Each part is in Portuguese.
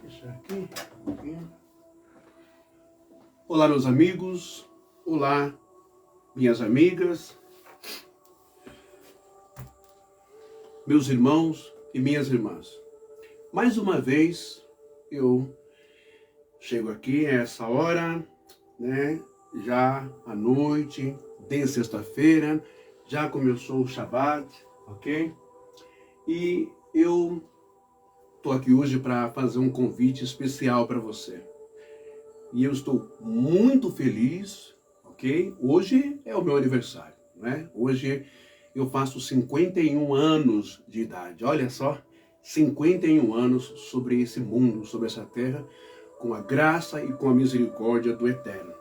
Deixa aqui. Aqui. Olá, meus amigos. Olá, minhas amigas. Meus irmãos e minhas irmãs. Mais uma vez, eu chego aqui a essa hora, né? Já à noite, de sexta-feira, já começou o Shabbat, ok? E eu estou aqui hoje para fazer um convite especial para você. E eu estou muito feliz, ok? Hoje é o meu aniversário, né? Hoje eu faço 51 anos de idade. Olha só, 51 anos sobre esse mundo, sobre essa terra, com a graça e com a misericórdia do Eterno.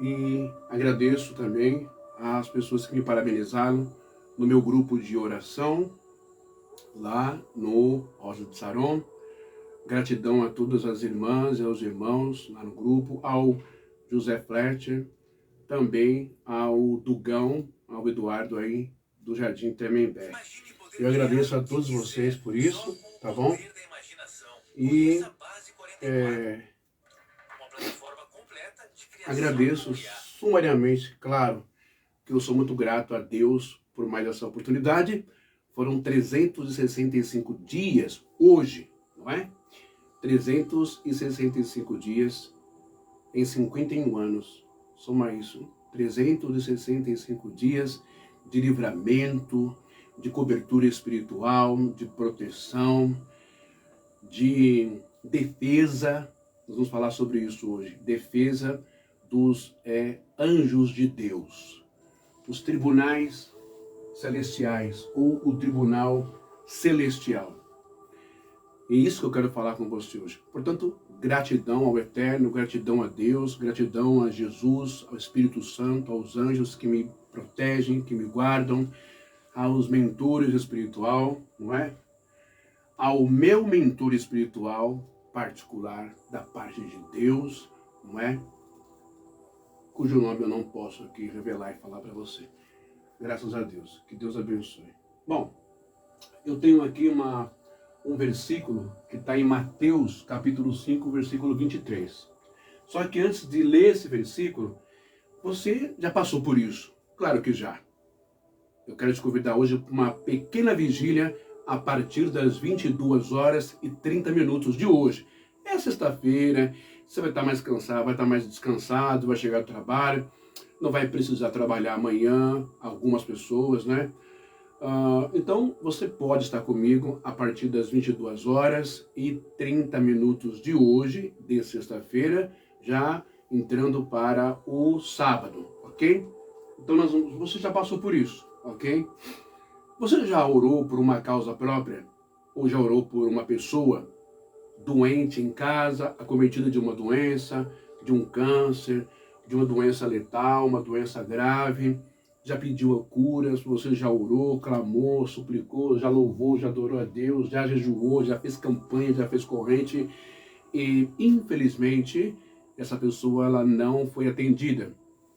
E agradeço também às pessoas que me parabenizaram no meu grupo de oração, lá no Rosa de Saron. Gratidão a todas as irmãs e aos irmãos lá no grupo, ao José Fletcher, também ao Dugão, ao Eduardo aí do Jardim Tremembé. Eu agradeço a todos vocês por isso, tá bom? E agradeço sumariamente, claro, que eu sou muito grato a Deus por mais essa oportunidade. Foram 365 dias hoje, não é? 365 dias em 51 anos. Soma isso. 365 dias de livramento, de cobertura espiritual, de proteção, de defesa. Nós vamos falar sobre isso hoje. Defesa dos anjos de Deus. Os tribunais celestiais ou o tribunal celestial. É isso que eu quero falar com você hoje. Portanto, gratidão ao Eterno, gratidão a Deus, gratidão a Jesus, ao Espírito Santo, aos anjos que me protegem, que me guardam, aos mentores espiritual, não é? Ao meu mentor espiritual particular da parte de Deus, não é? Cujo nome eu não posso aqui revelar e falar para você. Graças a Deus. Que Deus abençoe. Bom, eu tenho aqui um versículo que está em Mateus, capítulo 5, versículo 23. Só que antes de ler esse versículo, você já passou por isso? Claro que já. Eu quero te convidar hoje para uma pequena vigília a partir das 22 horas e 30 minutos de hoje. É sexta-feira, você vai estar mais cansado, vai estar mais descansado, vai chegar do trabalho, não vai precisar trabalhar amanhã, algumas pessoas, né? Então, você pode estar comigo a partir das 22 horas e 30 minutos de hoje, de sexta-feira, já entrando para o sábado, ok? Então, você já passou por isso, ok? Você já orou por uma causa própria? Ou já orou por uma pessoa doente em casa, acometida de uma doença, de um câncer, de uma doença letal, uma doença grave? Já pediu a cura, você já orou, clamou, suplicou, já louvou, já adorou a Deus, já jejuou, já fez campanha, já fez corrente e, infelizmente, essa pessoa ela não foi atendida,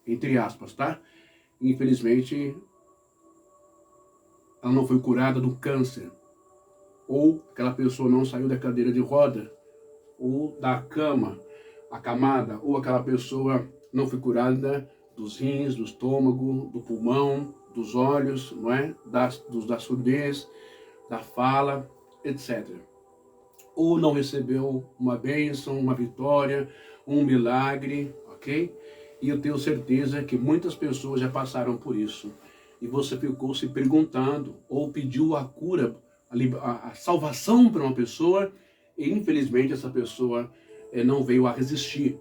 entre aspas, tá? Infelizmente, ela não foi curada do câncer, ou aquela pessoa não saiu da cadeira de roda, ou da cama, acamada, ou aquela pessoa não foi curada dos rins, do estômago, do pulmão, dos olhos, não é? Da surdez, da fala, etc. Ou não recebeu uma bênção, uma vitória, um milagre, ok? E eu tenho certeza que muitas pessoas já passaram por isso. E você ficou se perguntando, ou pediu a cura, a salvação para uma pessoa, e infelizmente essa pessoa não veio a resistir.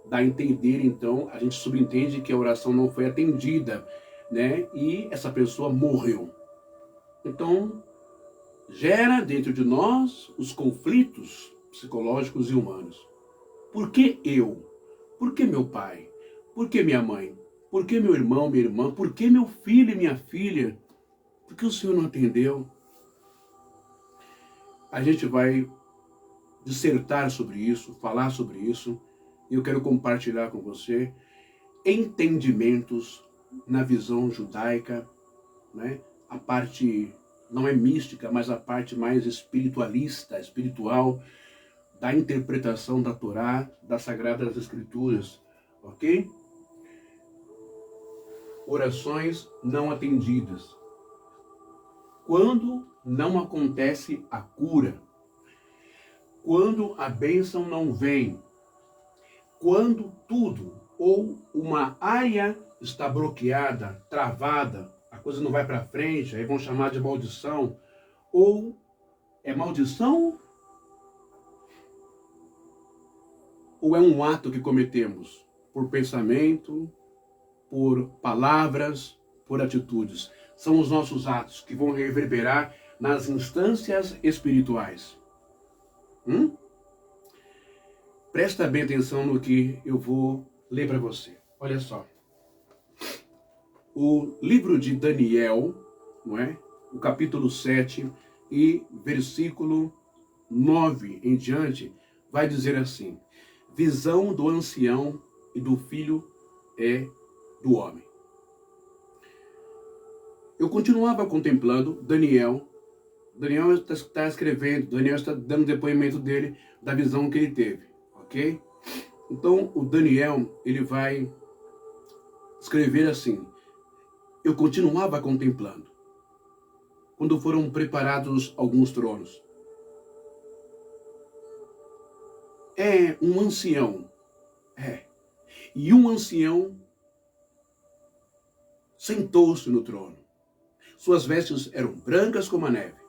Dá a entender, então, a gente subentende que a oração não foi atendida, né? E essa pessoa morreu. Então, gera dentro de nós os conflitos psicológicos e humanos. Por que eu? Por que meu pai? Por que minha mãe? Por que meu irmão, minha irmã? Por que meu filho e minha filha? Por que o Senhor não atendeu? A gente vai dissertar sobre isso, falar sobre isso. E eu quero compartilhar com você entendimentos na visão judaica, né? A parte não é mística, mas a parte mais espiritualista, espiritual, da interpretação da Torá, das Sagradas Escrituras, ok? Orações não atendidas. Quando não acontece a cura, quando a bênção não vem, quando tudo ou uma área está bloqueada, travada, a coisa não vai para frente, aí vão chamar de maldição, ou é maldição ou é um ato que cometemos por pensamento, por palavras, por atitudes? São os nossos atos que vão reverberar nas instâncias espirituais. Presta bem atenção no que eu vou ler para você. Olha só. O livro de Daniel, não é? O capítulo 7 e versículo 9 em diante, vai dizer assim: visão do ancião e do filho do homem. Eu continuava contemplando Daniel. Daniel está escrevendo, Daniel está dando depoimento dele, da visão que ele teve, ok? Então, o Daniel, ele vai escrever assim: eu continuava contemplando, quando foram preparados alguns tronos. É um ancião, e um ancião sentou-se no trono. Suas vestes eram brancas como a neve,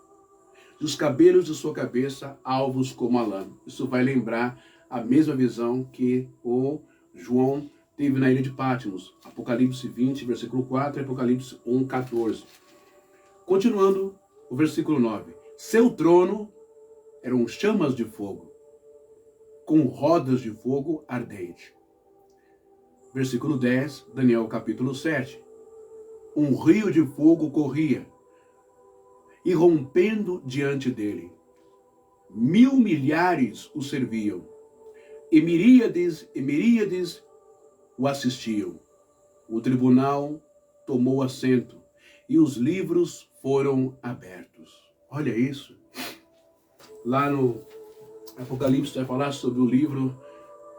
e os cabelos de sua cabeça alvos como a lã. Isso vai lembrar a mesma visão que o João teve na ilha de Patmos. Apocalipse 20, versículo 4 e Apocalipse 1, 14. Continuando, o versículo 9. Seu trono eram chamas de fogo, com rodas de fogo ardente. Versículo 10, Daniel capítulo 7. Um rio de fogo corria, e rompendo diante dele, 1.000 milhares o serviam, e miríades o assistiam. O tribunal tomou assento, e os livros foram abertos. Olha isso. Lá no Apocalipse vai falar sobre o livro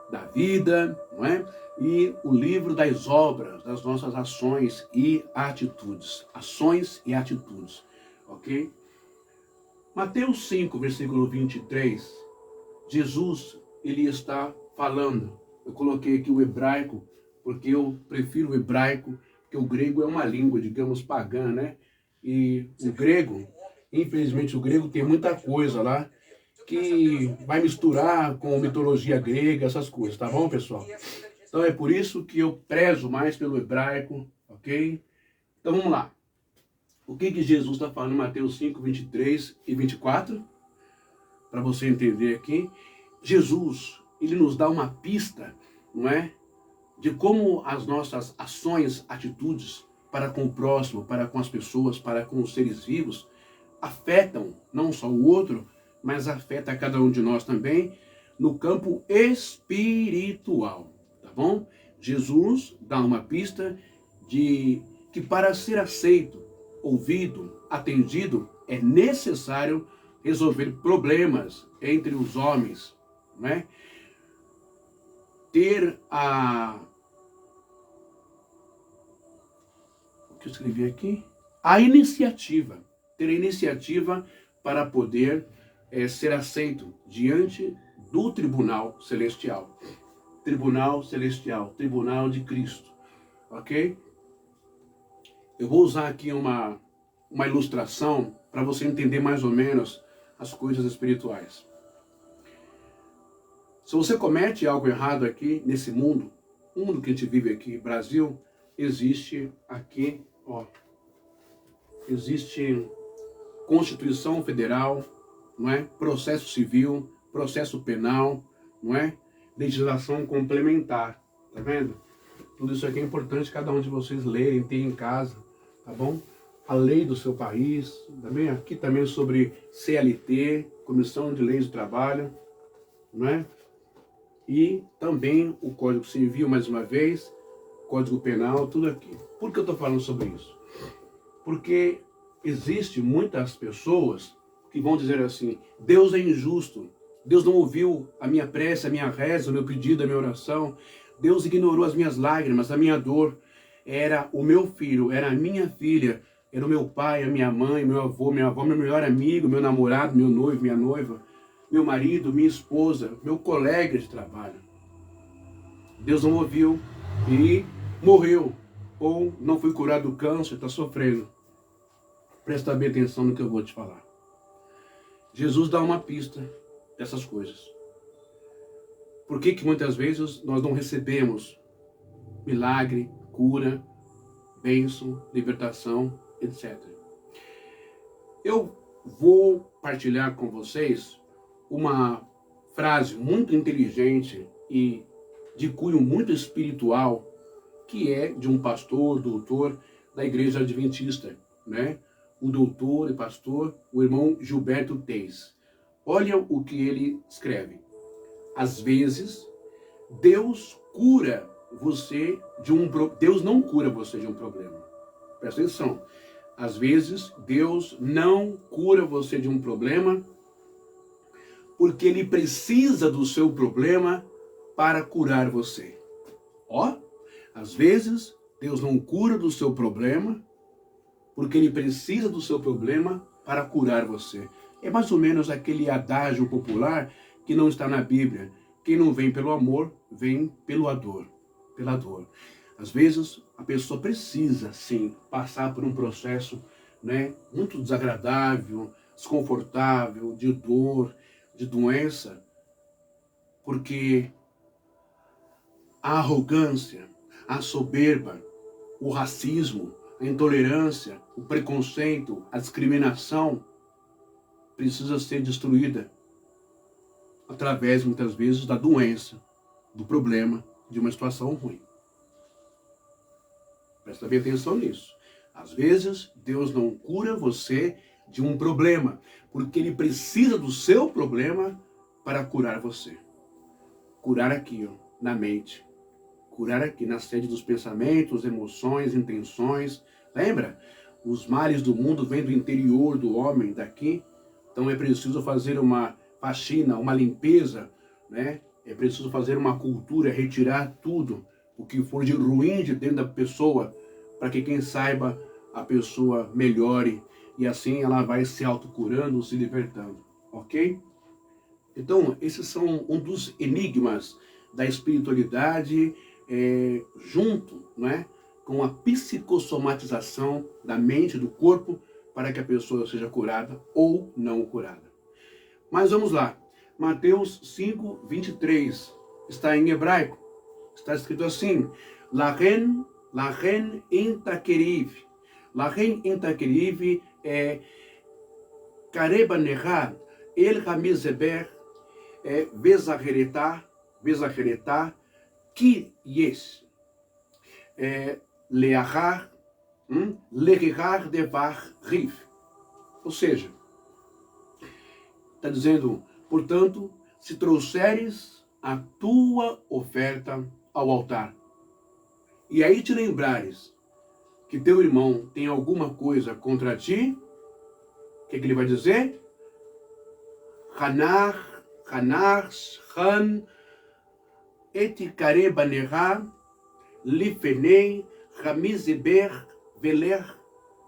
da vida, não é? E o livro das obras, das nossas ações e atitudes. Ações e atitudes, ok? Mateus 5, versículo 23, Jesus, ele está falando. Eu coloquei aqui o hebraico, porque eu prefiro o hebraico, porque o grego é uma língua, digamos, pagã, né? E o grego, infelizmente o grego tem muita coisa lá, que vai misturar com mitologia grega, essas coisas, tá bom, pessoal? Então é por isso que eu prezo mais pelo hebraico, ok? Então vamos lá. O que Jesus está falando em Mateus 5, 23 e 24? Para você entender aqui. Jesus, ele nos dá uma pista, não é? De como as nossas ações, atitudes para com o próximo, para com as pessoas, para com os seres vivos, afetam não só o outro, mas afeta cada um de nós também no campo espiritual, tá bom? Jesus dá uma pista de que para ser aceito, ouvido, atendido, é necessário resolver problemas entre os homens, né? Ter o que eu escrevi aqui? A iniciativa. Ter a iniciativa para poder ser aceito diante do tribunal celestial. Tribunal celestial, tribunal de Cristo, ok? Eu vou usar aqui uma ilustração para você entender mais ou menos as coisas espirituais. Se você comete algo errado aqui nesse mundo, o mundo que a gente vive aqui, Brasil, existe aqui, ó, existe Constituição Federal, não é? Processo civil, processo penal, não é? Legislação complementar, tá vendo? Tudo isso aqui é importante cada um de vocês lerem, ter em casa, tá bom? A lei do seu país, também aqui também sobre CLT, Comissão de Leis do Trabalho, não é? E também o Código Civil, mais uma vez, Código Penal, tudo aqui. Por que eu estou falando sobre isso? Porque existe muitas pessoas que vão dizer assim, Deus é injusto, Deus não ouviu a minha prece, a minha reza, o meu pedido, a minha oração. Deus ignorou as minhas lágrimas, a minha dor. Era o meu filho, era a minha filha, era o meu pai, a minha mãe, meu avô, minha avó, meu melhor amigo, meu namorado, meu noivo, minha noiva, meu marido, minha esposa, meu colega de trabalho. Deus não ouviu e morreu. Ou não foi curado do câncer, está sofrendo. Presta bem atenção no que eu vou te falar. Jesus dá uma pista dessas coisas. Por que muitas vezes nós não recebemos milagre, cura, bênção, libertação, etc. Eu vou partilhar com vocês uma frase muito inteligente e de cunho muito espiritual, que é de um pastor, doutor da Igreja Adventista, né? O doutor e pastor, o irmão Gilberto Teis. Olha o que ele escreve. Às vezes, Deus cura você de um problema. Deus não cura você de um problema. Presta atenção. Às vezes, Deus não cura você de um problema porque Ele precisa do seu problema para curar você. Ó, às vezes, Deus não cura do seu problema porque Ele precisa do seu problema para curar você. É mais ou menos aquele adágio popular que não está na Bíblia. Quem não vem pelo amor, vem pela dor. Às vezes, a pessoa precisa, sim, passar por um processo, né, muito desagradável, desconfortável, de dor, de doença, porque a arrogância, a soberba, o racismo, a intolerância, o preconceito, a discriminação precisa ser destruída através, muitas vezes, da doença, do problema, de uma situação ruim. Presta bem atenção nisso. Às vezes, Deus não cura você de um problema, porque Ele precisa do seu problema para curar você. Curar aqui, ó, na mente. Curar aqui na sede dos pensamentos, emoções, intenções. Lembra? Os males do mundo vêm do interior do homem, daqui. Então é preciso fazer uma faxina, uma limpeza, né? É preciso fazer uma cultura, retirar tudo o que for de ruim de dentro da pessoa, para que quem saiba a pessoa melhore e assim ela vai se autocurando, se libertando, ok? Então, esses são um dos enigmas da espiritualidade, junto, né, com a psicossomatização da mente, do corpo, para que a pessoa seja curada ou não curada. Mas vamos lá. Mateus 5, 23. Está em hebraico. Está escrito assim. Lachen intakeriv. Lachen intakeriv é karebanerá el hamizeber vezacheretá ki yes. Leachar devar rif. Ou seja, está dizendo, portanto, se trouxeres a tua oferta ao altar, e aí te lembrares que teu irmão tem alguma coisa contra ti, o que ele vai dizer? Hanar, Han, etikare banerá, lifenei, Ramizeber, veler,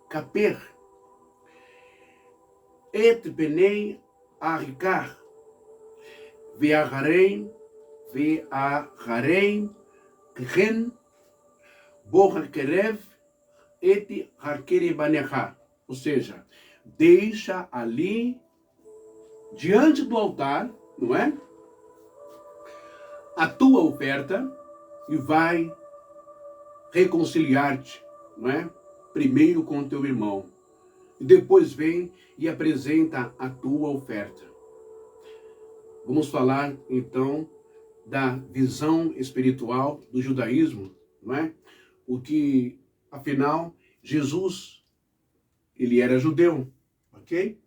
kaper, et benei, aricar, veaharei, ren, borrakerev, et hakerebanecha. Ou seja, deixa ali, diante do altar, não é? A tua oferta e vai reconciliar-te, não é? Primeiro com o teu irmão. E depois vem e apresenta a tua oferta. Vamos falar, então, da visão espiritual do judaísmo, não é? O que, afinal, Jesus, ele era judeu, ok?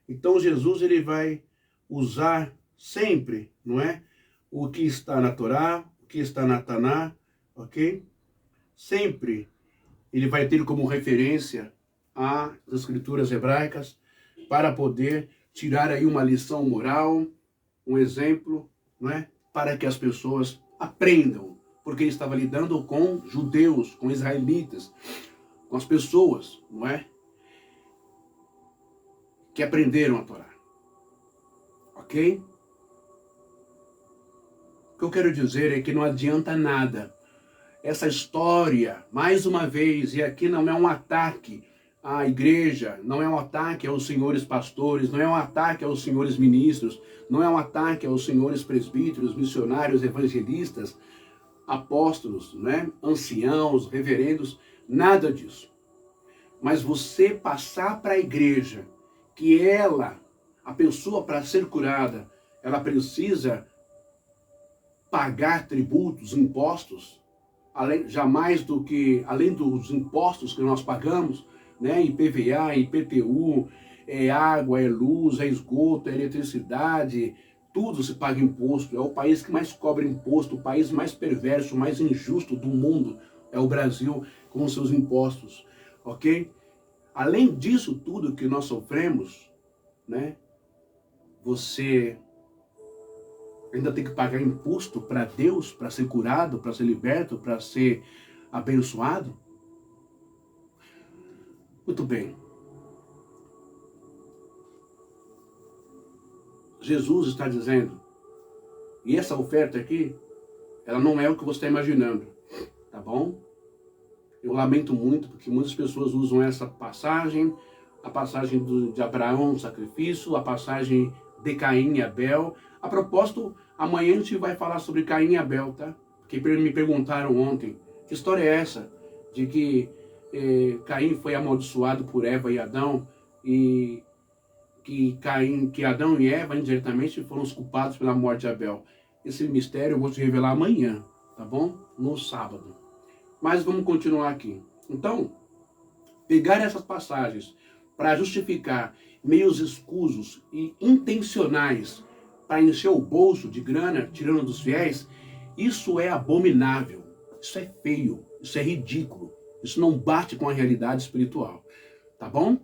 Então, Jesus, ele vai usar sempre, não é? O que está na Torá, o que está na Taná, ok? Sempre ele vai ter como referência as escrituras hebraicas para poder tirar aí uma lição moral, um exemplo, não é? Para que as pessoas aprendam, porque ele estava lidando com judeus, com israelitas, com as pessoas, não é? Que aprenderam a Torá. Ok? O que eu quero dizer é que não adianta nada. Essa história, mais uma vez, e aqui não é um ataque à igreja, não é um ataque aos senhores pastores, não é um ataque aos senhores ministros, não é um ataque aos senhores presbíteros, missionários, evangelistas, apóstolos, né? Anciãos, reverendos, nada disso. Mas você passar para a igreja que ela, a pessoa para ser curada, ela precisa pagar tributos, impostos, além dos impostos que nós pagamos, né? IPVA, IPTU, é água, é luz, é esgoto, é eletricidade, tudo se paga imposto. É o país que mais cobra imposto, o país mais perverso, mais injusto do mundo é o Brasil com seus impostos, ok? Além disso tudo que nós sofremos, né? Você ainda tem que pagar imposto para Deus, para ser curado, para ser liberto, para ser abençoado? Muito bem. Jesus está dizendo, e essa oferta aqui, ela não é o que você está imaginando, tá bom? Eu lamento muito, porque muitas pessoas usam essa passagem, a passagem de Abraão, o sacrifício, a passagem de Caim e Abel. A propósito, amanhã a gente vai falar sobre Caim e Abel, tá? Porque me perguntaram ontem, que história é essa? De que Caim foi amaldiçoado por Eva e Adão, e que Adão e Eva indiretamente foram os culpados pela morte de Abel. Esse mistério eu vou te revelar amanhã, tá bom? No sábado. Mas vamos continuar aqui. Então, pegar essas passagens para justificar meios escusos e intencionais para encher o bolso de grana, tirando dos fiéis, isso é abominável, isso é feio, isso é ridículo, isso não bate com a realidade espiritual, tá bom?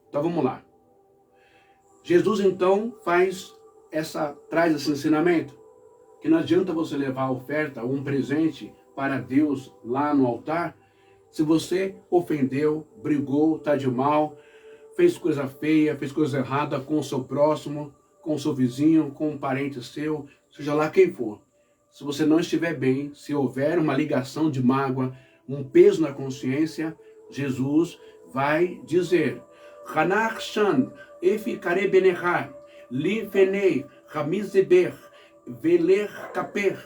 Então vamos lá. Jesus então traz esse ensinamento, que não adianta você levar a oferta ou um presente para Deus lá no altar, se você ofendeu, brigou, está de mal, fez coisa feia, fez coisa errada com o seu próximo, com o seu vizinho, com um parente seu, seja lá quem for. Se você não estiver bem, se houver uma ligação de mágoa, um peso na consciência, Jesus vai dizer, Hanach Shan, Efikare Beneha, Li Fenei, Hamizeber, Veler Kaper,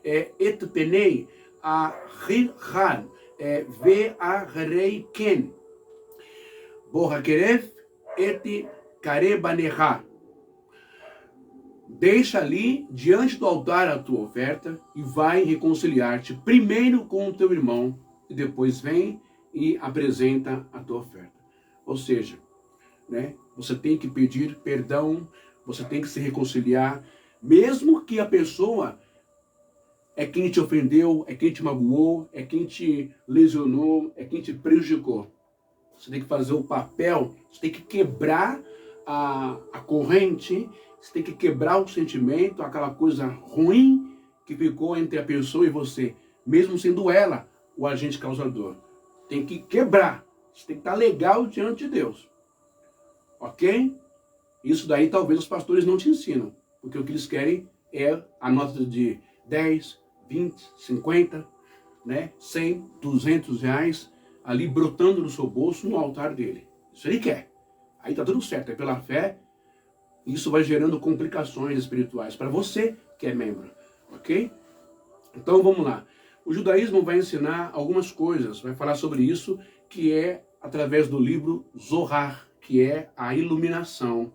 Et Penei, a Rirhan, Ve a Rei Ken, Borrakeref, Et Karebaneha. Deixa ali diante do altar a tua oferta e vai reconciliar-te primeiro com o teu irmão e depois vem e apresenta a tua oferta. Ou seja, né, você tem que pedir perdão, você tem que se reconciliar, mesmo que a pessoa é quem te ofendeu, é quem te magoou, é quem te lesionou, é quem te prejudicou. Você tem que fazer o papel, você tem que quebrar a corrente, você tem que quebrar o sentimento, aquela coisa ruim que ficou entre a pessoa e você, mesmo sendo ela o agente causador. Tem que quebrar, você tem que estar legal diante de Deus. Ok? Isso daí talvez os pastores não te ensinam, porque o que eles querem é a nota de 10, 20, 50, né, 100, 200 reais ali brotando no seu bolso no altar dele. Isso ele quer. Aí tá tudo certo, é pela fé. Isso vai gerando complicações espirituais para você que é membro, ok? Então vamos lá. O judaísmo vai ensinar algumas coisas, vai falar sobre isso, que é através do livro Zohar, que é a iluminação.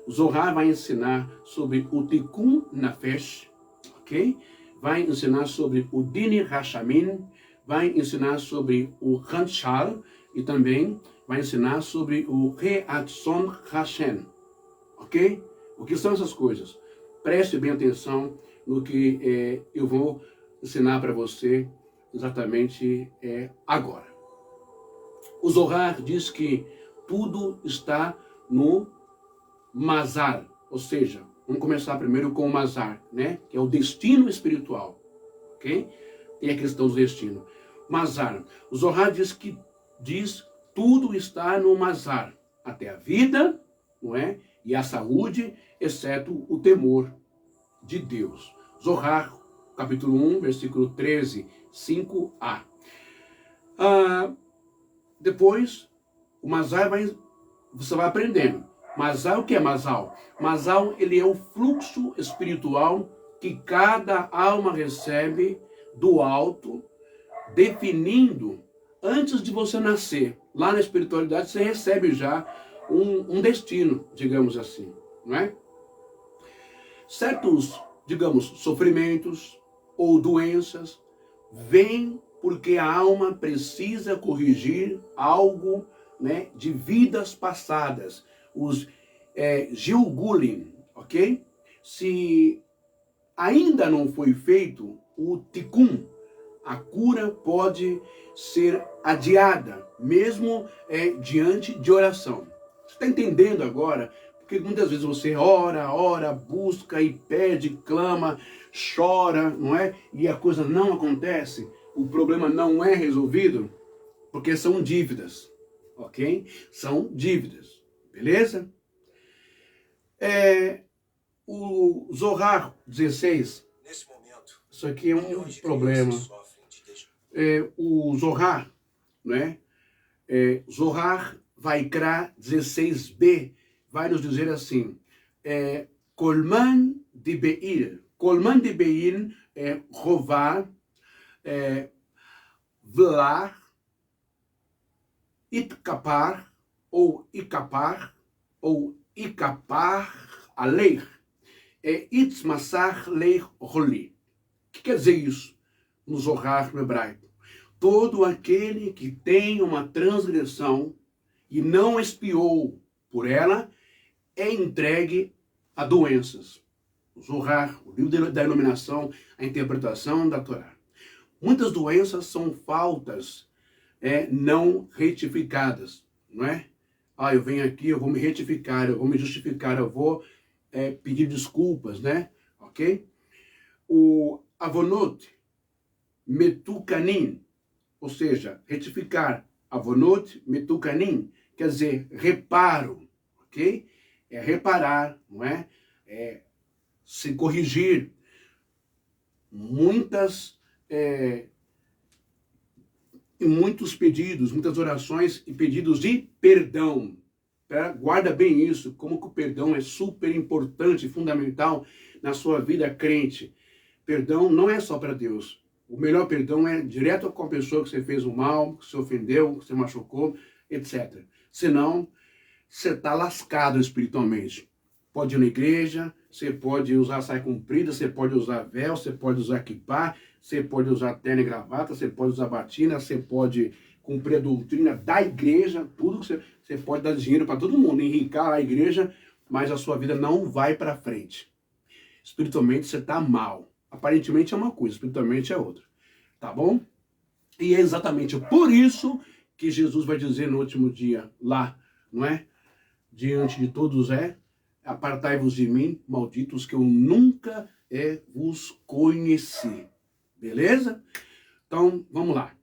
O Zohar vai ensinar sobre o Tikkun Nefesh, ok? Vai ensinar sobre o Dini Hashamin, vai ensinar sobre o Hanshal e também vai ensinar sobre o Reatzon Hashem, ok? O que são essas coisas? Preste bem atenção no que eu vou ensinar para você exatamente agora. O Zohar diz que tudo está no Mazal, ou seja, Vamos começar primeiro com o Mazar, né? Que é o destino espiritual, ok? Tem a questão do destino. Mazar. O Zohar diz tudo está no Mazar, até a vida, não é? E a saúde, exceto o temor de Deus. Zohar, capítulo 1, versículo 13, 5a. Depois, o Mazar você vai aprendendo. Mazal, o que é Mazal? Mazal, ele é o fluxo espiritual que cada alma recebe do alto, definindo, antes de você nascer, lá na espiritualidade, você recebe já um destino, digamos assim, não é? Certos, digamos, sofrimentos ou doenças vêm porque a alma precisa corrigir algo, né, de vidas passadas, os Gilgulin, ok? Se ainda não foi feito o Tikkun, a cura pode ser adiada, mesmo diante de oração. Você está entendendo agora? Porque muitas vezes você ora, busca e pede, clama, chora, não é? E a coisa não acontece, o problema não é resolvido, porque são dívidas, ok? São dívidas, beleza? O Zohar 16, nesse momento, isso aqui é um problema. O Zohar, né? Zohar Vaikra 16b vai nos dizer assim: Kolman de Beir. Kolman de Beir é Rová, Vlar, Itkapar, ou Ikapar, Aleir, Itzmasar Leir Roli. O que quer dizer isso no Zohar no hebraico? Todo aquele que tem uma transgressão e não expiou por ela é entregue a doenças. O Zohar, o livro da iluminação, a interpretação da Torá. Muitas doenças são faltas não retificadas, não é? Eu venho aqui, eu vou me retificar, eu vou me justificar, eu vou pedir desculpas, né? Ok? O avonot metukanin, ou seja, retificar, avonot metukanin, quer dizer, reparo, ok? É reparar, não é? Se corrigir. Muitos pedidos, muitas orações e pedidos de perdão. Guarda bem isso, como que o perdão é super importante e fundamental na sua vida crente. Perdão não é só para Deus. O melhor perdão é direto com a pessoa que você fez o mal, que você ofendeu, que você machucou, etc. Senão, você está lascado espiritualmente. Pode ir na igreja, você pode usar saia comprida, você pode usar véu, você pode usar kippah, você pode usar terno e gravata, você pode usar batina, você pode cumprir a doutrina da igreja, tudo que você pode dar dinheiro para todo mundo, enricar a igreja, mas a sua vida não vai para frente. Espiritualmente você está mal. Aparentemente é uma coisa, espiritualmente é outra. Tá bom? E é exatamente por isso que Jesus vai dizer no último dia lá, não é? Diante de todos apartai-vos de mim, malditos, que eu nunca vos conheci. Beleza? Então, vamos lá.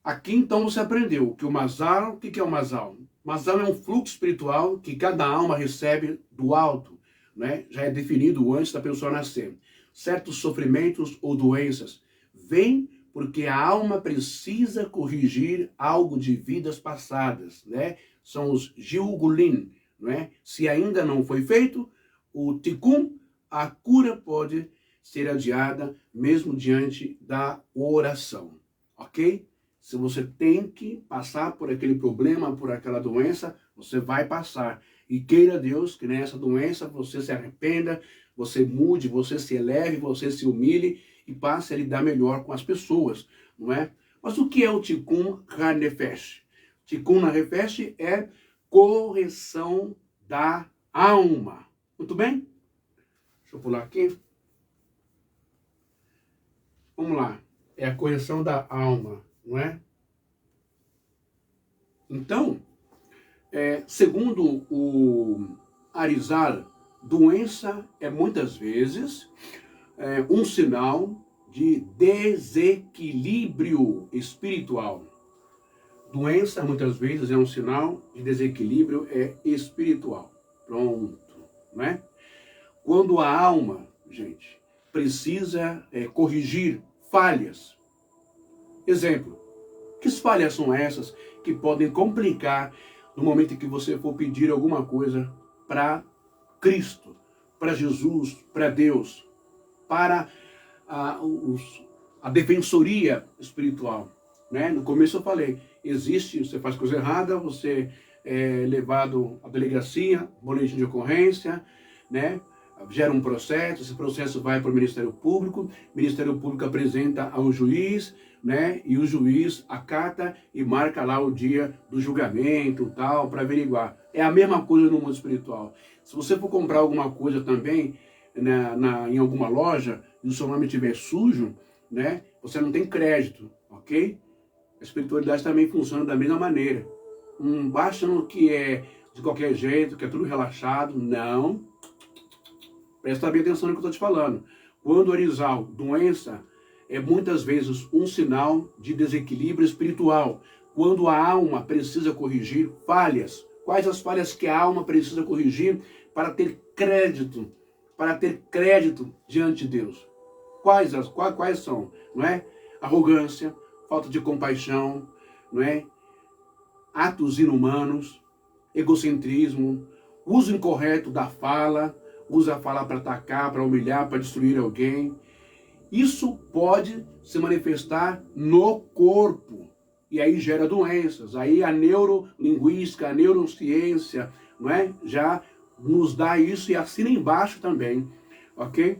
Aqui, então, você aprendeu que o Mazal, o que é o Mazal? Mazal é um fluxo espiritual que cada alma recebe do alto, né? Já é definido antes da pessoa nascer. Certos sofrimentos ou doenças vêm porque a alma precisa corrigir algo de vidas passadas, né? São os Gilgulin, não é? Se ainda não foi feito o Tikkun, a cura pode ser adiada mesmo diante da oração, ok? Se você tem que passar por aquele problema, por aquela doença, você vai passar. E queira Deus que nessa doença você se arrependa, você mude, você se eleve, você se humilhe e passe a lidar melhor com as pessoas, não é? Mas o que é o Tikkun HaNefesh? Tikkun HaNefesh é correção da alma. Muito bem? Deixa eu pular aqui. Vamos lá. É a correção da alma, não é? Então, segundo o Arizal doença é muitas vezes um sinal de desequilíbrio espiritual. Doença muitas vezes é um sinal de desequilíbrio espiritual. Pronto, né? Quando a alma, gente, precisa corrigir falhas. Exemplo, que falhas são essas que podem complicar no momento em que você for pedir alguma coisa para Cristo, para Jesus, para Deus, para a defensoria espiritual, né? No começo eu falei, você faz coisa errada, você é levado à delegacia, boletim de ocorrência, né? Gera um processo, esse processo vai para o Ministério Público apresenta ao juiz, né? E o juiz acata e marca lá o dia do julgamento, tal, para averiguar. É a mesma coisa no mundo espiritual. Se você for comprar alguma coisa também em alguma loja e o seu nome estiver sujo, né? Você não tem crédito, ok? A espiritualidade também funciona da mesma maneira. Não basta no que é de qualquer jeito, que é tudo relaxado, não. Presta bem atenção no que eu estou te falando. Quando Arizal, doença, é muitas vezes um sinal de desequilíbrio espiritual. Quando a alma precisa corrigir falhas. Quais as falhas que a alma precisa corrigir para ter crédito? Para ter crédito diante de Deus. Quais são? Não é? Arrogância, falta de compaixão, não é? Atos inumanos, egocentrismo, uso incorreto da fala, usa a fala para atacar, para humilhar, para destruir alguém. Isso pode se manifestar no corpo. E aí gera doenças. Aí a neurolinguística, a neurociência, não é? Já nos dá isso e assina embaixo também. Ok?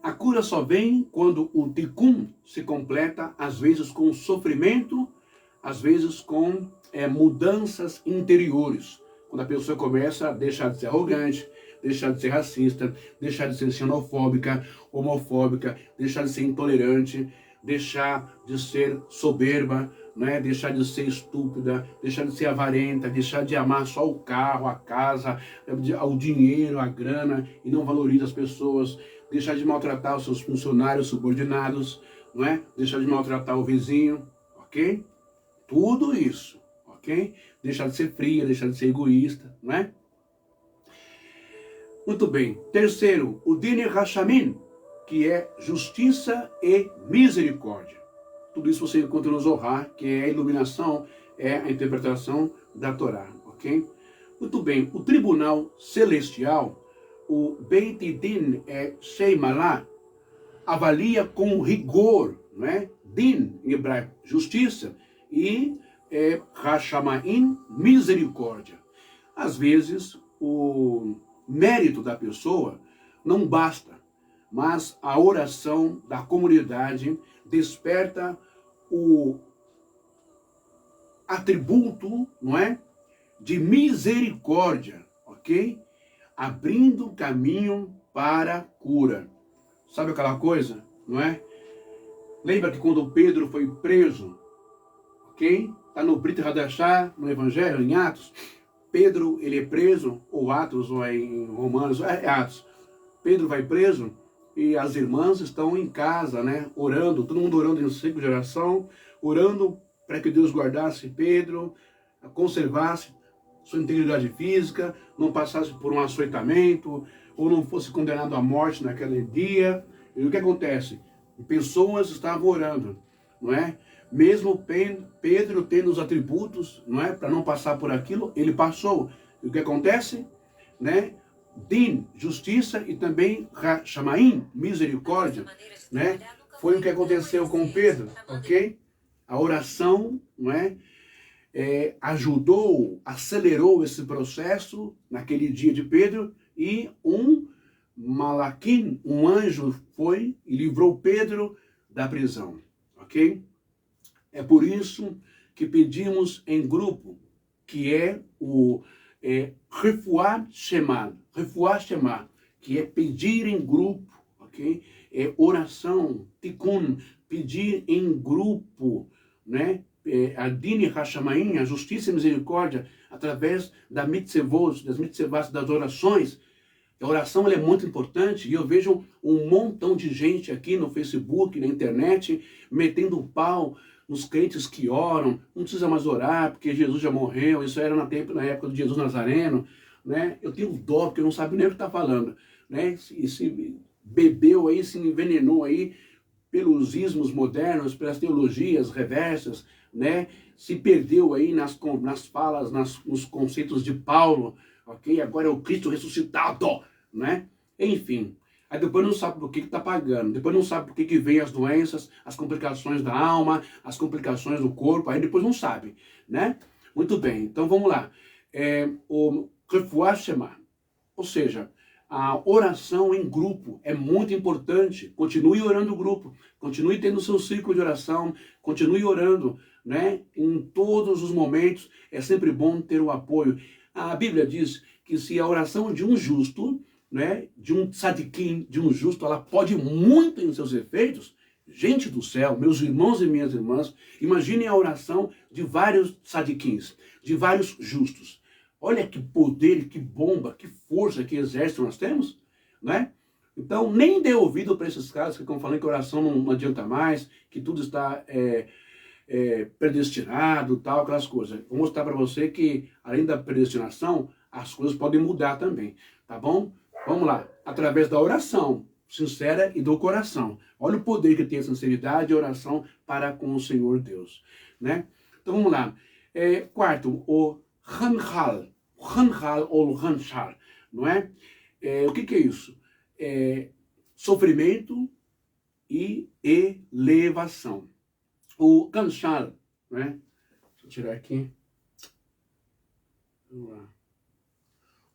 A cura só vem quando o tikkun se completa, às vezes com sofrimento, às vezes com mudanças interiores. Quando a pessoa começa a deixar de ser arrogante, deixar de ser racista, deixar de ser xenofóbica, homofóbica, deixar de ser intolerante, deixar de ser soberba, né? Deixar de ser estúpida, deixar de ser avarenta, deixar de amar só o carro, a casa, o dinheiro, a grana e não valoriza as pessoas, deixar de maltratar os seus funcionários subordinados, não é? Deixar de maltratar o vizinho, ok? Tudo isso, ok? Deixar de ser fria, deixar de ser egoísta, não é? Muito bem. Terceiro, o Din Hashamin, que é justiça e misericórdia. Tudo isso você encontra no Zohar, que é a iluminação, é a interpretação da Torá, ok? Muito bem. O tribunal celestial, o Beit Din Sheimalá, avalia com rigor, não é? Din, em hebraico, justiça, e Hashamaim, misericórdia. Às vezes, o mérito da pessoa não basta, mas a oração da comunidade desperta o atributo, não é? De misericórdia, ok? Abrindo caminho para a cura. Sabe aquela coisa, não é? Lembra que quando Pedro foi preso, ok? Está no Brit Hadashah, no Evangelho, em Atos. Pedro, ele é preso, ou Atos, ou é em Romanos, é Atos. Pedro vai preso e as irmãs estão em casa, né? Orando, todo mundo orando em ciclo de oração, orando para que Deus guardasse Pedro, conservasse sua integridade física, não passasse por um açoitamento, ou não fosse condenado à morte naquele dia. E o que acontece? Pessoas estavam orando, não é? Mesmo Pedro tendo os atributos, não é, para não passar por aquilo, ele passou. E o que acontece? Né? Din, justiça, e também Shamaim, misericórdia, né? Foi o que aconteceu com Pedro, ok? A oração, não é? Ajudou, acelerou esse processo naquele dia de Pedro, e um Malaquim, um anjo, foi e livrou Pedro da prisão, ok? É por isso que pedimos em grupo, que é o Refuah Shema, que é pedir em grupo, ok? É oração, tikkun, pedir em grupo, né? A Din Hashamayim, a justiça e misericórdia, através das mitzvot, das orações, A oração ela é muito importante e eu vejo um montão de gente aqui no Facebook, na internet, metendo o pau nos crentes que oram, não precisa mais orar porque Jesus já morreu, isso era na época de Jesus Nazareno, né? Eu tenho dó porque eu não sabe nem o que está falando, né? Se bebeu aí, se envenenou aí pelos ismos modernos, pelas teologias reversas, né? Se perdeu aí nas falas, nos conceitos de Paulo, ok? Agora é o Cristo ressuscitado, né? Enfim, aí depois não sabe por que está pagando, depois não sabe por que vem as doenças, as complicações da alma, as complicações do corpo, aí depois não sabe, né? Muito bem, então vamos lá. O Refuah Shema, ou seja, a oração em grupo é muito importante. Continue orando o grupo, continue tendo seu ciclo de oração, continue orando, né? Em todos os momentos é sempre bom ter o apoio. A Bíblia diz que se a oração de um justo, né, de um tzadikim, de um justo, ela pode muito em seus efeitos. Gente do céu, meus irmãos e minhas irmãs, imaginem a oração de vários tzadikins, de vários justos. Olha que poder, que bomba, que força, que exército nós temos, né? Então, nem dê ouvido para esses caras que estão falando que oração não adianta mais, que tudo está predestinado, tal, aquelas coisas. Vou mostrar para você que, além da predestinação, as coisas podem mudar também, tá bom? Vamos lá, através da oração sincera e do coração. Olha o poder que tem a sinceridade e a oração para com o Senhor Deus, né? Então, vamos lá. Quarto, o Hanhal, ou Hanshal, não é? O que é isso? Sofrimento e elevação. O Hanshal, né? Deixa eu tirar aqui. Vamos lá.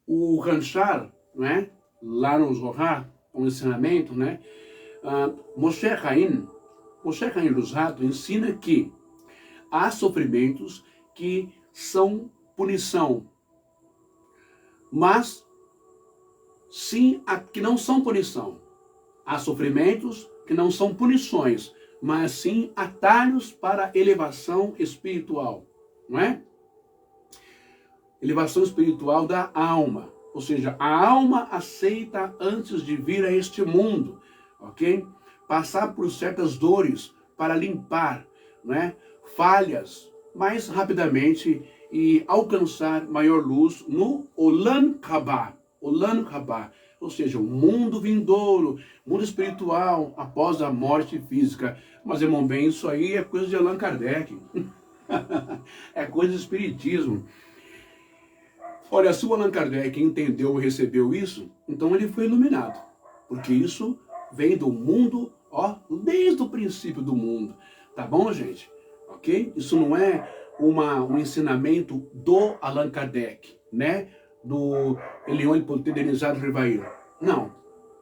O Hanshal, não é? Lá no Zohar, um ensinamento, né? Moshe Haim Luzzatto ensina que há sofrimentos que são punição, mas sim que não são punição. Há sofrimentos que não são punições, mas sim atalhos para elevação espiritual, não é? Elevação espiritual da alma, ou seja, a alma aceita antes de vir a este mundo, ok? Passar por certas dores para limpar, né? Falhas mais rapidamente e alcançar maior luz no Olam Rabá, ou seja, o mundo vindouro, mundo espiritual após a morte física. Mas, irmão, bem, isso aí é coisa de Allan Kardec, é coisa de espiritismo. Olha, se o Allan Kardec entendeu e recebeu isso, então ele foi iluminado, porque isso vem do mundo, ó, desde o princípio do mundo, tá bom, gente? Ok? Isso não é um ensinamento do Allan Kardec, né? Do Elion Hipotedenizado Rivail. Não.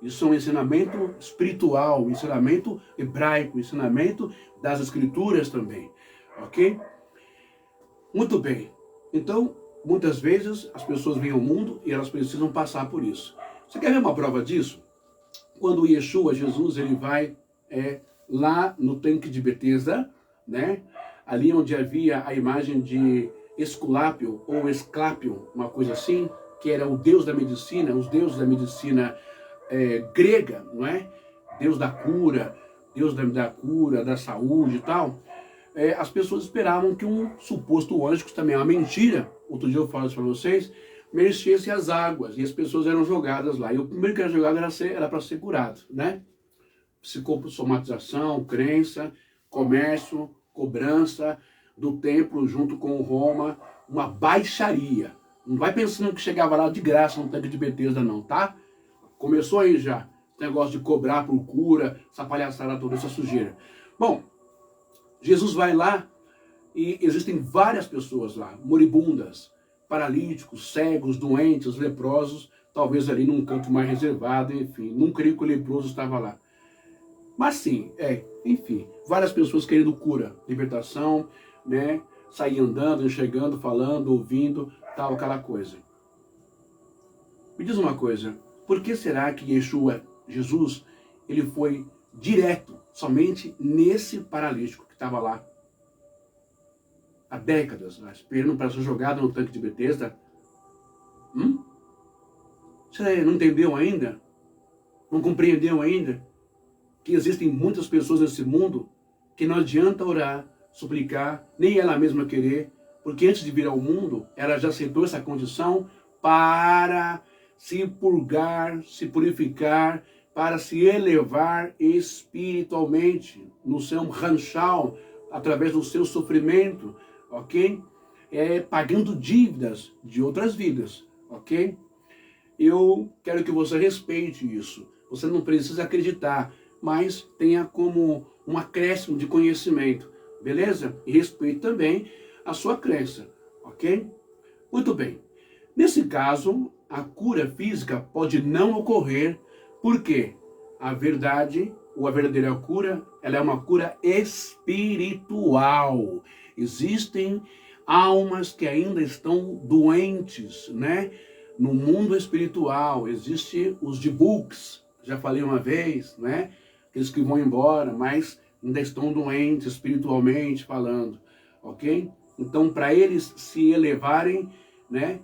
Isso é um ensinamento espiritual, um ensinamento hebraico, um ensinamento das escrituras também. Ok? Muito bem. Então, muitas vezes as pessoas vêm ao mundo e elas precisam passar por isso. Você quer ver uma prova disso? Quando Yeshua, Jesus, ele vai lá no tanque de Betesda, né? Ali onde havia a imagem de Esculápio ou Esclápio, uma coisa assim, que era o deus da medicina, os deuses da medicina grega, não é? Deus da cura, Deus da cura, da saúde e tal. As pessoas esperavam que um suposto anjo, que também é uma mentira, outro dia eu falo isso para vocês, mexesse as águas e as pessoas eram jogadas lá. E o primeiro que era jogado era para ser curado, né? Psicossomatização, crença, comércio, cobrança do templo junto com Roma, uma baixaria. Não vai pensando que chegava lá de graça no tanque de Betesda não, tá? Começou aí já, esse negócio de cobrar por cura, essa palhaçada toda, essa sujeira. Bom, Jesus vai lá e existem várias pessoas lá, moribundas, paralíticos, cegos, doentes, leprosos, talvez ali num canto mais reservado, enfim, não creio que o leproso estava lá. Mas sim, enfim, várias pessoas querendo cura, libertação, né? Sair andando, enxergando, falando, ouvindo, tal, aquela coisa. Me diz uma coisa, por que será que Yeshua, Jesus, ele foi direto, somente nesse paralítico que estava lá há décadas, esperando para ser jogado no tanque de Betesda? Você não entendeu ainda? Não compreendeu ainda? Que existem muitas pessoas nesse mundo que não adianta orar, suplicar, nem ela mesma querer, porque antes de vir ao mundo, ela já aceitou essa condição para se purgar, se purificar, para se elevar espiritualmente no seu ranchal, através do seu sofrimento, ok? Pagando dívidas de outras vidas, ok? Eu quero que você respeite isso. Você não precisa acreditar, mas tenha como um acréscimo de conhecimento, beleza? E respeite também a sua crença, ok? Muito bem. Nesse caso, a cura física pode não ocorrer, porque a verdade, ou a verdadeira cura, ela é uma cura espiritual. Existem almas que ainda estão doentes, né? No mundo espiritual, existem os de books, já falei uma vez, né? Aqueles que vão embora, mas ainda estão doentes espiritualmente falando, ok? Então, para eles se elevarem, né?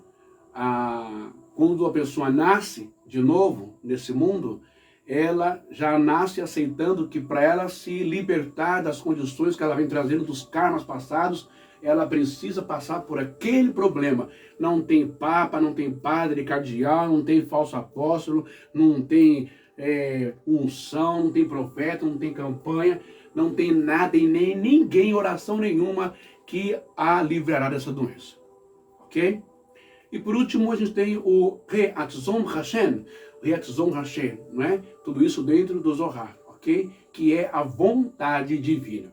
Quando a pessoa nasce de novo nesse mundo, ela já nasce aceitando que para ela se libertar das condições que ela vem trazendo dos karmas passados, ela precisa passar por aquele problema. Não tem papa, não tem padre cardeal, não tem falso apóstolo, não tem unção, não tem profeta, não tem campanha, não tem nada e nem ninguém, oração nenhuma que a livrará dessa doença. Ok? E por último, a gente tem o Reatzon Hashem, não é? Tudo isso dentro do Zohar, ok? Que é a vontade divina.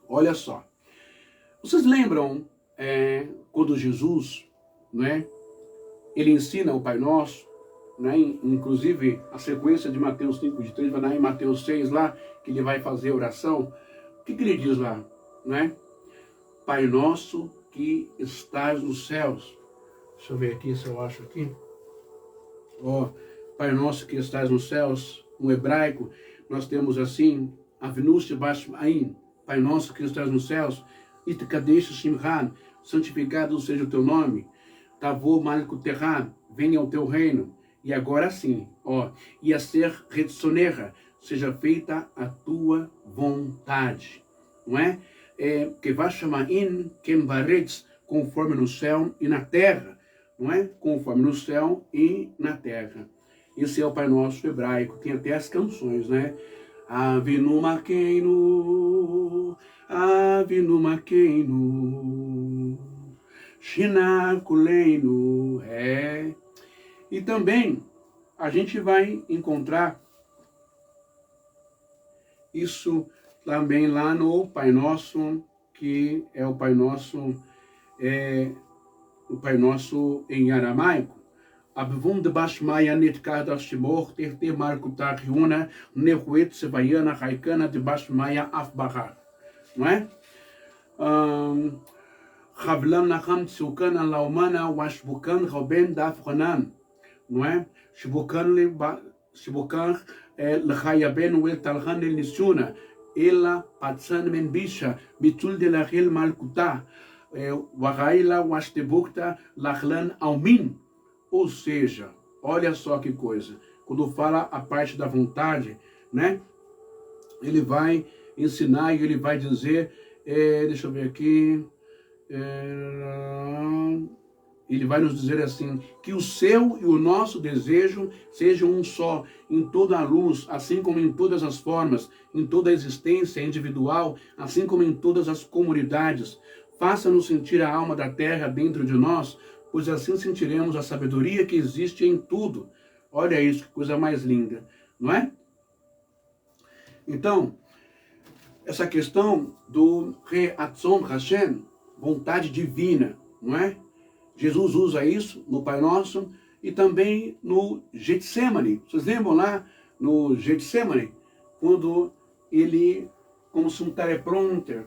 Olha só. Vocês lembram quando Jesus, não é? Ele ensina o Pai Nosso, né? Inclusive a sequência de Mateus 5, de 3, vai dar em Mateus 6 lá, que ele vai fazer a oração. O que ele diz lá, né? Pai Nosso que estás nos céus. Deixa eu ver aqui se eu acho aqui. Pai Nosso que estás nos céus, no hebraico, nós temos assim, Avnush Bashmaim, Pai Nosso que estás nos céus, Itkadesh Shimhan, santificado seja o teu nome, Tavor Malku Terran, venha ao teu reino. E agora sim, e a ser Retsonecha, seja feita a tua vontade, não é? Que vai chamar in Kembaretz, conforme no céu e na terra, não é? Conforme no céu e na terra. Esse é o Pai Nosso hebraico, tem até as canções, né? Avinu Makeinu, Avinu Makeinu, Shinar Kuleinu, E também a gente vai encontrar isso também lá no Pai Nosso, que é o Pai Nosso em aramaico. Abvum de Bashmaya Netkada Shimor, Terte Markutar Riuna, Nehuet Sevaiana Raikana de Bashmaya Afbahar. Não é? Havlam Naham Tsukan Laumana Washbukan Roben Dafranan. Não é? Shibukan Lechayaben Wel Talhan El Nishuna, Ela Patsan Menbisha, Bitul de la Hel Malkuta, Waraila Washtebukta Lachlan Almin. Ou seja, olha só que coisa, quando fala a parte da vontade, né? Ele vai ensinar e ele vai dizer, deixa eu ver aqui, ele vai nos dizer assim, que o seu e o nosso desejo sejam um só, em toda a luz, assim como em todas as formas, em toda a existência individual, assim como em todas as comunidades. Faça-nos sentir a alma da terra dentro de nós, pois assim sentiremos a sabedoria que existe em tudo. Olha isso, que coisa mais linda, não é? Então, essa questão do Reatzon Hashem, vontade divina, não é? Jesus usa isso no Pai Nosso e também no Getsemane. Vocês lembram lá no Getsemane, quando ele, como se um teleprompter,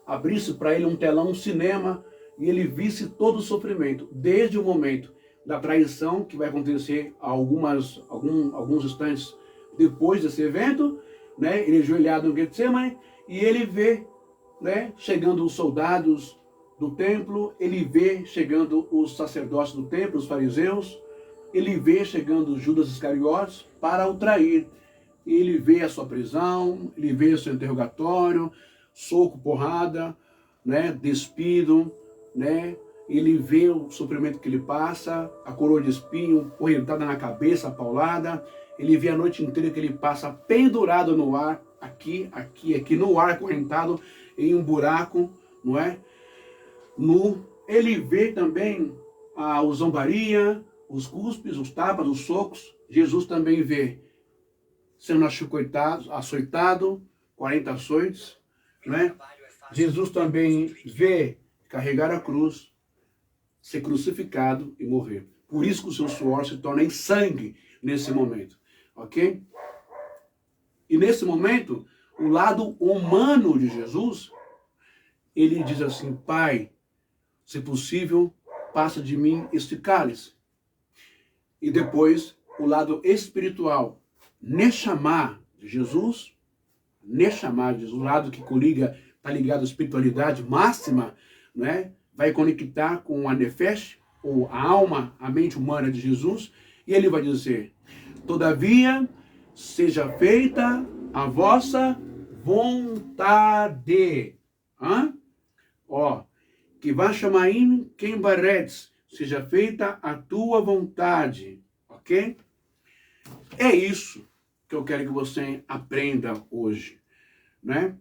abrisse para ele um telão, um cinema, e ele visse todo o sofrimento, desde o momento da traição, que vai acontecer alguns instantes depois desse evento, né? Ele ajoelhado no Getsemane, e ele vê, né, chegando os soldados do templo, ele vê chegando os sacerdotes do templo, os fariseus, ele vê chegando Judas Iscariotes para o trair. Ele vê a sua prisão, ele vê o seu interrogatório, soco, porrada, né, despido, né? Ele vê o sofrimento que ele passa, a coroa de espinho, correntada na cabeça, a paulada. Ele vê a noite inteira que ele passa pendurado no ar, aqui no ar, acorrentado em um buraco, não é? Ele vê também a zombaria, os cuspes, os tapas, os socos. Jesus também vê sendo açoitado, 40 açoites, né? Jesus também vê carregar a cruz, ser crucificado e morrer. Por isso que o seu suor se torna em sangue nesse momento, ok? E nesse momento, o lado humano de Jesus, ele diz assim: Pai, se possível, passa de mim este cálice. E depois, o lado espiritual, Neshama de Jesus, o lado que está ligado à espiritualidade máxima, né? Vai conectar com a Nefesh, ou a alma, a mente humana de Jesus, e ele vai dizer: todavia, seja feita a vossa vontade. Que vai chamar em quem baredes, seja feita a tua vontade, ok? É isso que eu quero que você aprenda hoje, né?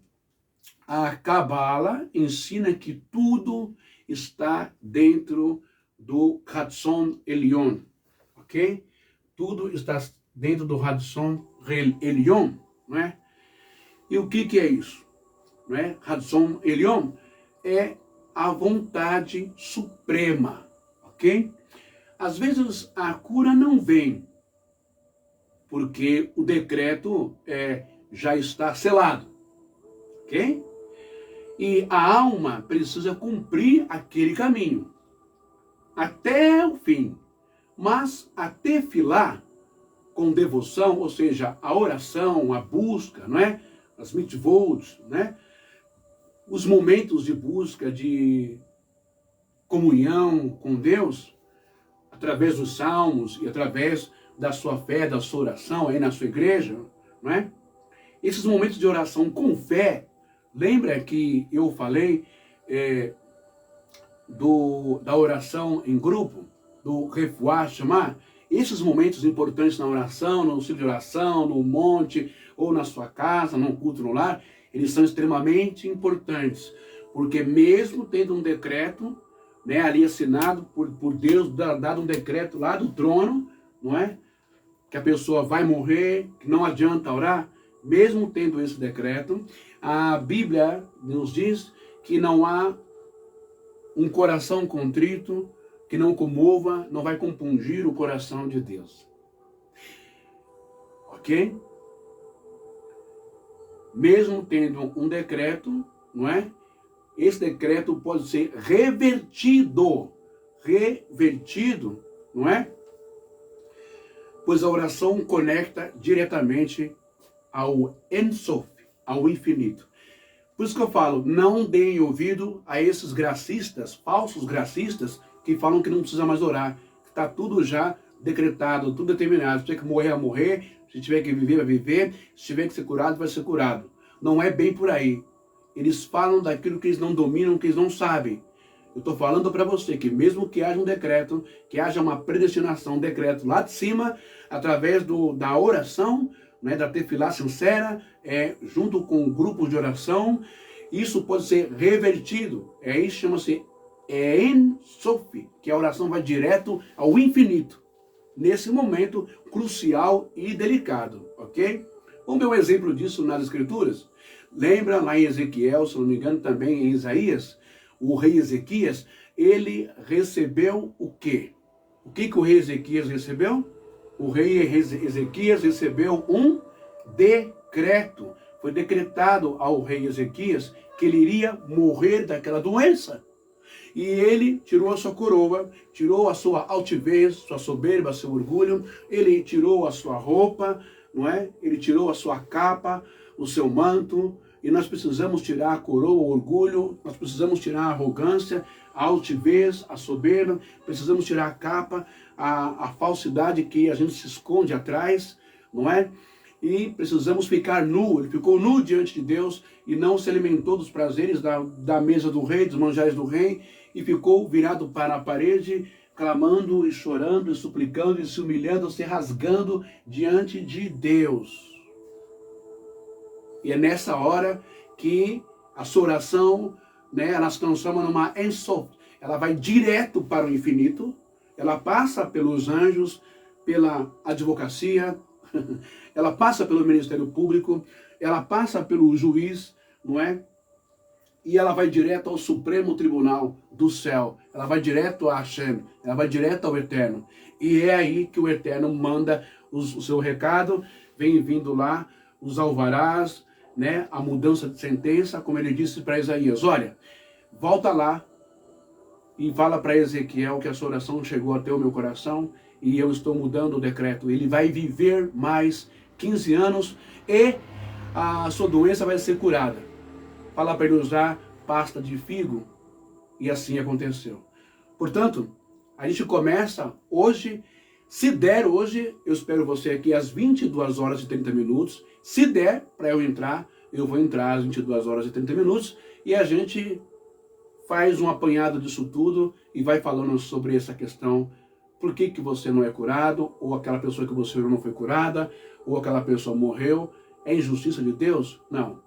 A Kabbalah ensina que tudo está dentro do Ratzon Elyon, ok? Tudo está dentro do Ratzon Elyon, não é? E o que é isso? Não é? Ratzon Elyon é a vontade suprema, ok? Às vezes a cura não vem, porque o decreto já está selado, ok? E a alma precisa cumprir aquele caminho, até o fim. Mas a tefilá, com devoção, ou seja, a oração, a busca, não é? As mitzvot, né? Os momentos de busca, de comunhão com Deus, através dos salmos e através da sua fé, da sua oração aí na sua igreja, não é? Esses momentos de oração com fé, lembra que eu falei da oração em grupo, do Refuah Shema? Esses momentos importantes na oração, no ciclo de oração, no monte, ou na sua casa, num culto no lar, eles são extremamente importantes, porque mesmo tendo um decreto, né, ali assinado por Deus, dado um decreto lá do trono, não é? Que a pessoa vai morrer, que não adianta orar, mesmo tendo esse decreto, a Bíblia nos diz que não há um coração contrito que não comova, não vai compungir o coração de Deus. Ok? Mesmo tendo um decreto, não é? Esse decreto pode ser revertido, não é? Pois a oração conecta diretamente ao Ensof, ao infinito. Por isso que eu falo, não deem ouvido a esses gracistas, falsos gracistas, que falam que não precisa mais orar, que está tudo já decretado, tudo determinado. Se tiver que morrer, vai morrer. Se tiver que viver, vai viver. Se tiver que ser curado, vai ser curado. Não é bem por aí. Eles falam daquilo que eles não dominam, que eles não sabem. Eu estou falando para você que mesmo que haja um decreto, que haja uma predestinação, um decreto lá de cima, através da oração, né, da tefilá sincera, junto com grupos de oração, isso pode ser revertido. Isso chama-se En-Sof, que a oração vai direto ao infinito, nesse momento crucial e delicado, ok? Vamos ver um exemplo disso nas Escrituras? Lembra lá em Ezequiel, se não me engano, também em Isaías, o rei Ezequias, ele recebeu o quê? O que o rei Ezequias recebeu? O rei Ezequias recebeu um decreto. Foi decretado ao rei Ezequias que ele iria morrer daquela doença. E ele tirou a sua coroa, tirou a sua altivez, sua soberba, seu orgulho, ele tirou a sua roupa, não é? Ele tirou a sua capa, o seu manto, E nós precisamos tirar a coroa, o orgulho, nós precisamos tirar a arrogância, a altivez, a soberba, precisamos tirar a capa, a falsidade que a gente se esconde atrás, não é? E precisamos ficar nu. Ele ficou nu diante de Deus e não se alimentou dos prazeres da mesa do rei, dos manjares do rei, e ficou virado para a parede, clamando e chorando e suplicando e se humilhando, se rasgando diante de Deus. E é nessa hora que a sua oração, né, ela se transforma numa ensof. Ela vai direto para o infinito, ela passa pelos anjos, pela advocacia, ela passa pelo Ministério Público, ela passa pelo juiz, não é? E ela vai direto ao Supremo Tribunal do céu, ela vai direto a Hashem, ela vai direto ao Eterno. E é aí que o Eterno manda o seu recado, vem vindo lá os alvarás, né, a mudança de sentença, como ele disse para Isaías, olha, volta lá e fala para Ezequiel que a sua oração chegou até o meu coração e eu estou mudando o decreto. Ele vai viver mais 15 anos e a sua doença vai ser curada. Fala para ele usar pasta de figo e assim aconteceu. Portanto, a gente começa hoje, se der hoje, eu espero você aqui às 22 horas e 30 minutos. Se der para eu entrar, eu vou entrar às 22 horas e 30 minutos e a gente faz um apanhado disso tudo e vai falando sobre essa questão. Por que você não é curado? Ou aquela pessoa que você não foi curada? Ou aquela pessoa morreu? É injustiça de Deus? Não.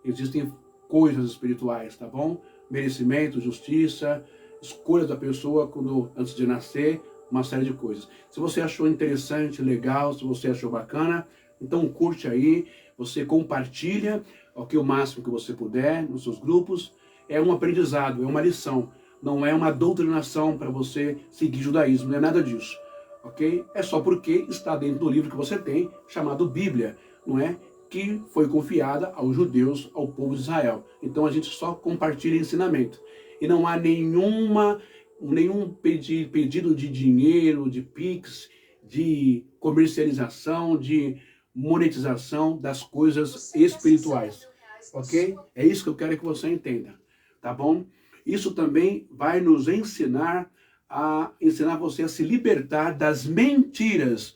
Existem coisas espirituais, tá bom? Merecimento, justiça, escolha da pessoa antes de nascer, uma série de coisas. Se você achou interessante, legal, se você achou bacana, então curte aí, você compartilha o máximo que você puder nos seus grupos. É um aprendizado, é uma lição. Não é uma doutrinação para você seguir judaísmo, não é nada disso, ok? É só porque está dentro do livro que você tem, chamado Bíblia, não é? Que foi confiada aos judeus, ao povo de Israel. Então a gente só compartilha ensinamento. E não há nenhum pedido de dinheiro, de pix, de comercialização, de monetização das coisas espirituais, ok? É isso que eu quero que você entenda, tá bom? Isso também vai nos ensinar você a se libertar das mentiras,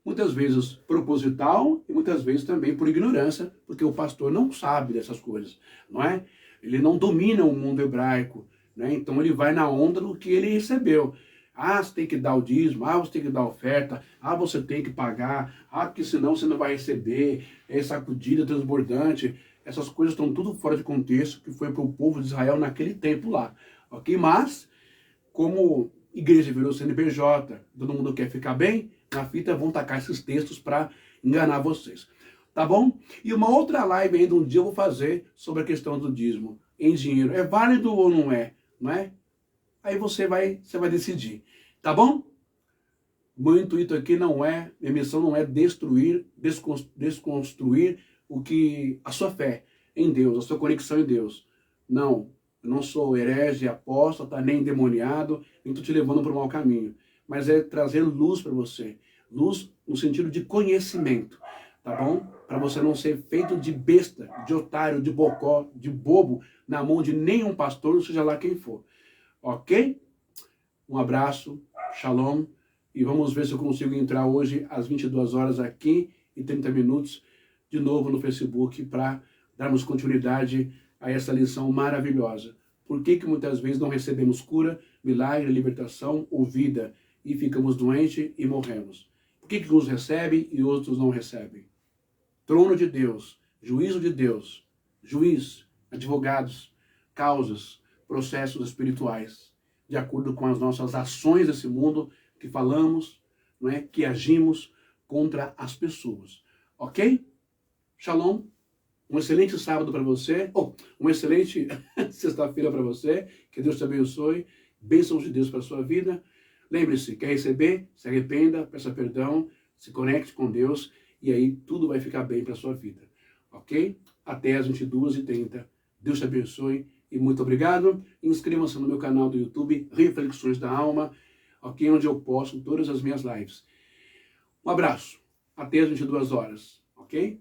muitas vezes proposital e muitas vezes também por ignorância, porque o pastor não sabe dessas coisas, não é? Ele não domina o mundo hebraico, né? Então ele vai na onda do que ele recebeu. Ah, você tem que dar o dízimo, você tem que dar a oferta, você tem que pagar, porque senão você não vai receber, é sacudida transbordante. Essas coisas estão tudo fora de contexto que foi para o povo de Israel naquele tempo lá, ok? Mas, como igreja virou CNPJ, todo mundo quer ficar bem, na fita vão tacar esses textos para enganar vocês, tá bom? E uma outra live ainda, um dia eu vou fazer sobre a questão do dízimo em dinheiro. É válido ou não é? Não é? Aí você vai decidir, tá bom? Meu intuito aqui minha missão não é destruir, desconstruir a sua fé em Deus, a sua conexão em Deus. Não, eu não sou herege, apóstata, nem endemoniado, nem estou te levando para o mau caminho. Mas é trazer luz para você. Luz no sentido de conhecimento, tá bom? Para você não ser feito de besta, de otário, de bocó, de bobo, na mão de nenhum pastor, seja lá quem for. Ok? Um abraço, shalom, e vamos ver se eu consigo entrar hoje às 22 horas aqui e 30 minutos de novo no Facebook para darmos continuidade a essa lição maravilhosa. Por que muitas vezes não recebemos cura, milagre, libertação ou vida e ficamos doentes e morremos? Por que uns recebem e outros não recebem? Trono de Deus, juízo de Deus, juiz, advogados, causas, processos espirituais, de acordo com as nossas ações desse mundo que falamos, não é? Que agimos contra as pessoas. Ok? Shalom. Um excelente sábado para você. Uma excelente sexta-feira para você. Que Deus te abençoe. Bênçãos de Deus para a sua vida. Lembre-se, quer receber? Se arrependa, peça perdão, se conecte com Deus e aí tudo vai ficar bem para a sua vida. Ok? Até às 22h30. Deus te abençoe e muito obrigado. Inscreva-se no meu canal do YouTube, Reflexões da Alma, ok? Onde eu posto todas as minhas lives. Um abraço. Até às 22 horas. Ok?